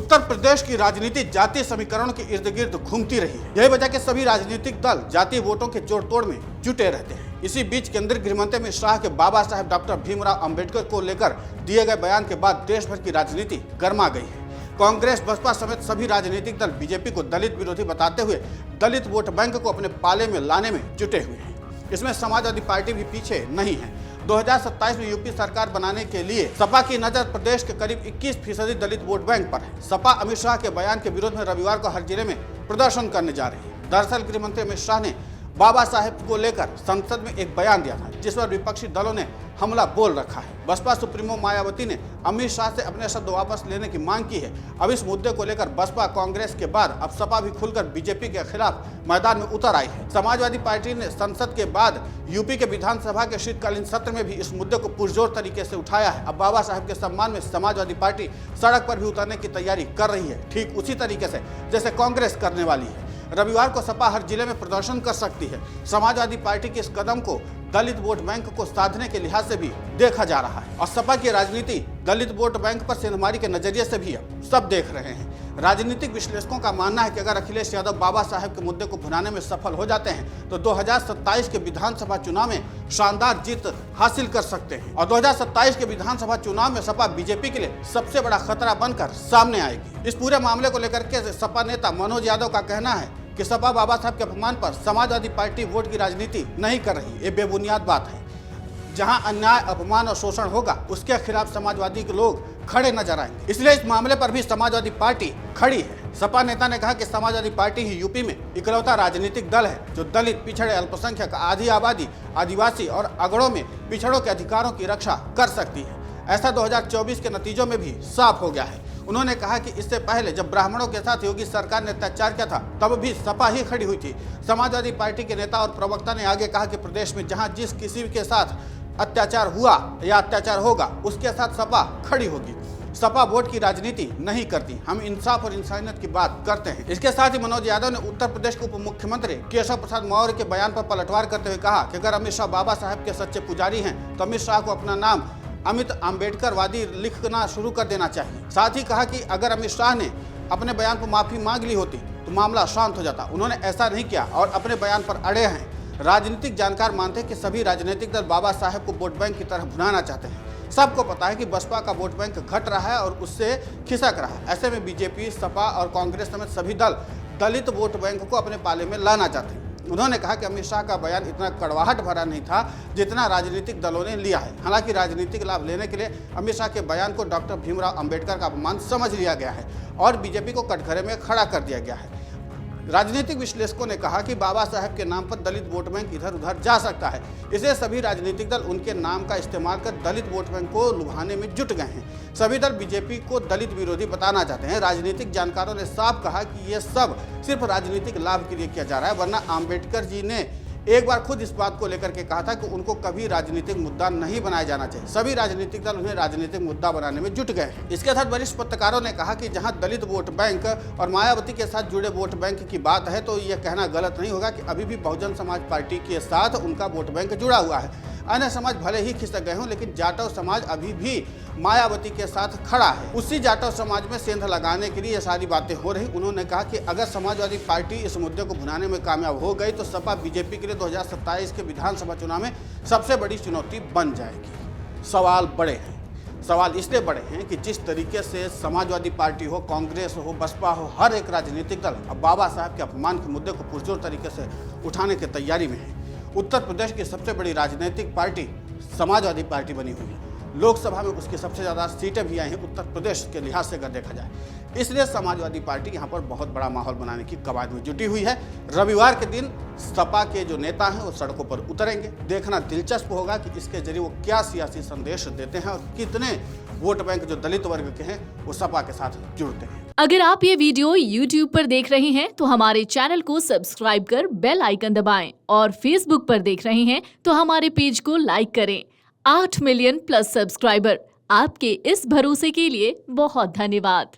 उत्तर प्रदेश की राजनीति जातीय समीकरण के इर्द गिर्द घूमती रही है। यही वजह के सभी राजनीतिक दल जातीय वोटों के जोड़ तोड़ में जुटे रहते हैं। इसी बीच केंद्रीय गृह मंत्री अमित शाह के बाबा साहेब डॉक्टर भीमराव अंबेडकर को लेकर दिए गए बयान के बाद देश भर की राजनीति गर्मा गई है। कांग्रेस, बसपा समेत सभी राजनीतिक दल बीजेपी को दलित विरोधी बताते हुए दलित वोट बैंक को अपने पाले में लाने में जुटे हुए हैं। इसमें समाजवादी पार्टी भी पीछे नहीं है। 2027 में यूपी सरकार बनाने के लिए सपा की नजर प्रदेश के करीब 21% दलित वोट बैंक पर है। सपा अमित शाह के बयान के विरोध में रविवार को हर जिले में प्रदर्शन करने जा रही है। दरअसल गृह मंत्री अमित शाह ने बाबा साहेब को लेकर संसद में एक बयान दिया था, जिस पर विपक्षी दलों ने हमला बोल रखा है। बसपा सुप्रीमो मायावती ने अमित शाह से अपने शब्द वापस लेने की मांग की है। अब इस मुद्दे को लेकर बसपा, कांग्रेस के बाद अब सपा भी खुलकर बीजेपी के खिलाफ मैदान में उतर आई है। समाजवादी पार्टी ने संसद के बाद यूपी के विधानसभा के शीतकालीन सत्र में भी इस मुद्दे को पुरजोर तरीके से उठाया है। अब बाबा साहेब के सम्मान में समाजवादी पार्टी सड़क पर भी उतरने की तैयारी कर रही है, ठीक उसी तरीके से जैसे कांग्रेस करने वाली है। रविवार को सपा हर जिले में प्रदर्शन कर सकती है। समाजवादी पार्टी के इस कदम को दलित वोट बैंक को साधने के लिहाज से भी देखा जा रहा है और सपा की राजनीति दलित वोट बैंक पर सेंधमारी के नजरिए से भी सब देख रहे हैं। राजनीतिक विश्लेषकों का मानना है कि अगर अखिलेश यादव बाबा साहेब के मुद्दे को भुनाने में सफल हो जाते हैं तो 2027 के विधानसभा चुनाव में शानदार जीत हासिल कर सकते हैं और 2027 के विधानसभा चुनाव में सपा बीजेपी के लिए सबसे बड़ा खतरा बनकर सामने आएगी। इस पूरे मामले को लेकर के सपा नेता मनोज यादव का कहना है कि सपा बाबा साहब के अपमान पर समाजवादी पार्टी वोट की राजनीति नहीं कर रही। ये बेबुनियाद बात है। जहां अन्याय, अपमान और शोषण होगा उसके खिलाफ समाजवादी के लोग खड़े नजर आएंगे। इसलिए इस मामले पर भी समाजवादी पार्टी खड़ी है। सपा नेता ने कहा कि समाजवादी पार्टी ही यूपी में इकलौता राजनीतिक दल है जो दलित, पिछड़े, अल्पसंख्यक, आधी आबादी, आदिवासी और अगड़ों में पिछड़ों के अधिकारों की रक्षा कर सकती है। ऐसा 2024 के नतीजों में भी साफ हो गया है। उन्होंने कहा कि इससे पहले जब ब्राह्मणों के साथ योगी सरकार ने अत्याचार किया था तब भी सपा ही खड़ी हुई थी। समाजवादी पार्टी के नेता और प्रवक्ता ने आगे कहा कि प्रदेश में जहां जिस किसी के साथ अत्याचार हुआ या अत्याचार होगा उसके साथ सपा खड़ी होगी। सपा वोट की राजनीति नहीं करती, हम इंसाफ और इंसानियत की बात करते हैं। इसके साथ ही मनोज यादव ने उत्तर प्रदेश के उप मुख्यमंत्री केशव प्रसाद मौर्य के बयान पर पलटवार करते हुए कहा कि अगर अमित शाह बाबा साहब के सच्चे पुजारी हैं तो अमित शाह को अपना नाम अमित अम्बेडकरवादी लिखना शुरू कर देना चाहिए। साथ ही कहा कि अगर अमित शाह ने अपने बयान पर माफी मांग ली होती तो मामला शांत हो जाता। उन्होंने ऐसा नहीं किया और अपने बयान पर अड़े हैं। राजनीतिक जानकार मानते हैं कि सभी राजनीतिक दल बाबा साहेब को वोट बैंक की तरह भुनाना चाहते हैं। सबको पता है कि बसपा का वोट बैंक घट रहा है और उससे खिसक रहा है। ऐसे में बीजेपी, सपा और कांग्रेस समेत सभी दल दलित वोट बैंक को अपने पाले में लाना चाहते हैं। उन्होंने कहा कि अमित शाह का बयान इतना कड़वाहट भरा नहीं था जितना राजनीतिक दलों ने लिया है। हालांकि राजनीतिक लाभ लेने के लिए अमित शाह के बयान को डॉक्टर भीमराव अंबेडकर का अपमान समझ लिया गया है और बीजेपी को कटघरे में खड़ा कर दिया गया है। राजनीतिक विश्लेषकों ने कहा कि बाबा साहेब के नाम पर दलित वोट बैंक इधर उधर जा सकता है, इसलिए सभी राजनीतिक दल उनके नाम का इस्तेमाल कर दलित वोट बैंक को लुभाने में जुट गए हैं। सभी दल बीजेपी को दलित विरोधी बताना चाहते हैं। राजनीतिक जानकारों ने साफ कहा कि यह सब सिर्फ राजनीतिक लाभ के लिए किया जा रहा है, वरना अम्बेडकर जी ने एक बार खुद इस बात को लेकर के कहा था कि उनको कभी राजनीतिक मुद्दा नहीं बनाया जाना चाहिए। सभी राजनीतिक दल उन्हें राजनीतिक मुद्दा बनाने में जुट गए हैं। इसके साथ वरिष्ठ पत्रकारों ने कहा कि जहां दलित वोट बैंक और मायावती के साथ जुड़े वोट बैंक की बात है तो यह कहना गलत नहीं होगा कि अभी भी बहुजन समाज पार्टी के साथ उनका वोट बैंक जुड़ा हुआ है। अन्य समाज भले ही खिसक गए हों लेकिन जाटव समाज अभी भी मायावती के साथ खड़ा है। उसी जाटव समाज में सेंध लगाने के लिए ये सारी बातें हो रही। उन्होंने कहा कि अगर समाजवादी पार्टी इस मुद्दे को भुनाने में कामयाब हो गई तो सपा बीजेपी के लिए 2027 के विधानसभा चुनाव में सबसे बड़ी चुनौती बन जाएगी। सवाल बड़े हैं। सवाल इसलिए बड़े हैं कि जिस तरीके से समाजवादी पार्टी हो, कांग्रेस हो, बसपा हो, हर एक राजनीतिक दल अब बाबा साहब के अपमान के मुद्दे को पुरजोर तरीके से उठाने की तैयारी में है। उत्तर प्रदेश की सबसे बड़ी राजनीतिक पार्टी समाजवादी पार्टी बनी हुई है। लोकसभा में उसकी सबसे ज़्यादा सीटें भी आई हैं उत्तर प्रदेश के लिहाज से अगर देखा जाए। इसलिए समाजवादी पार्टी यहाँ पर बहुत बड़ा माहौल बनाने की कवायद में जुटी हुई है। रविवार के दिन सपा के जो नेता हैं वो सड़कों पर उतरेंगे। देखना दिलचस्प होगा कि इसके जरिए वो क्या सियासी संदेश देते हैं और कितने वोट बैंक जो दलित वर्ग के हैं वो सपा के साथ जुड़ते हैं। अगर आप ये वीडियो YouTube पर देख रहे हैं तो हमारे चैनल को सब्सक्राइब कर बेल आइकन दबाएं और Facebook पर देख रहे हैं तो हमारे पेज को लाइक करें। 8 मिलियन प्लस सब्सक्राइबर, आपके इस भरोसे के लिए बहुत धन्यवाद।